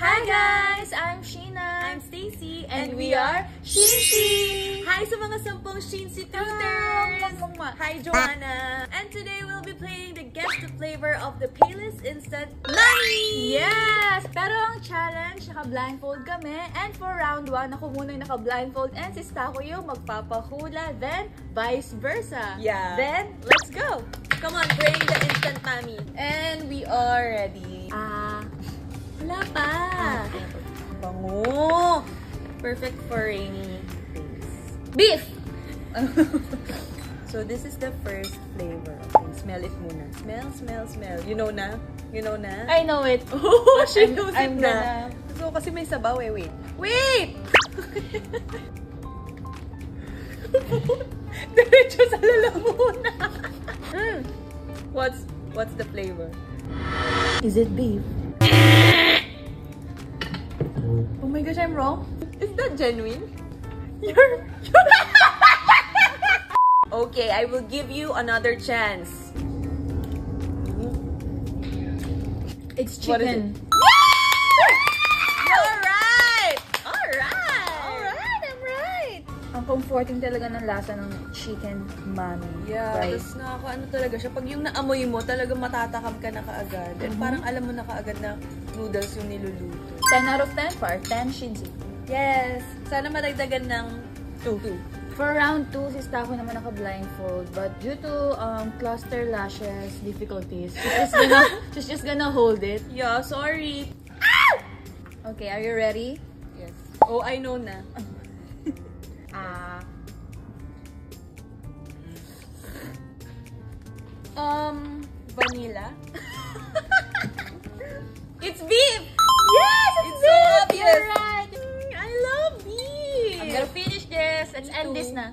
Hi guys! I'm Sheena. I'm Stacy. And we are Shinsi! Hi sa mga 10 Shinsi tutors! Hi Joanna! And today we'll be playing the Guess the Flavor of the Payless Instant Money! Yes! Pero ang challenge, naka-blindfold kami. And for round 1, ako muna yung naka-blindfold and si Stako yung magpapahula. Then, vice versa. Yeah. Then, let's go! Come on, bring the Instant Mommy. And we are ready. Wala pa. Bango. Perfect for rainy days. Beef! So this is the first flavor. Okay, smell it muna. Smell. You know na? I know it. Oh, she knows it I'm na. gonna... So kasi may sabaw eh. Wait! Diretso sa lalamuna. What's the flavor? Is it beef? Oh my gosh, I'm wrong. Is that genuine? You're... Okay, I will give you another chance. It's What is chicken. You're right! Alright, I'm right! Ang comforting talaga ng lasa ng chicken mommy. Yeah, Right? tapos ano talaga siya. Pag yung naamoy mo, talaga matatakam ka na kaagad. And parang alam mo na kaagad na noodles yung niluluto. 10 out of 10 for 10 Shinsi. Yes! Sana madagdagan ng 2. For round 2, si Stako naman naka-blindfold. But due to cluster lashes difficulties, she's just gonna hold it. Yeah, sorry. Okay, are you ready? Yes. Oh, I know na. Vanilla? It's beef! Yes! It's so obvious! You're right! I love beef! I'm gonna finish this. Let's Me end too. this na.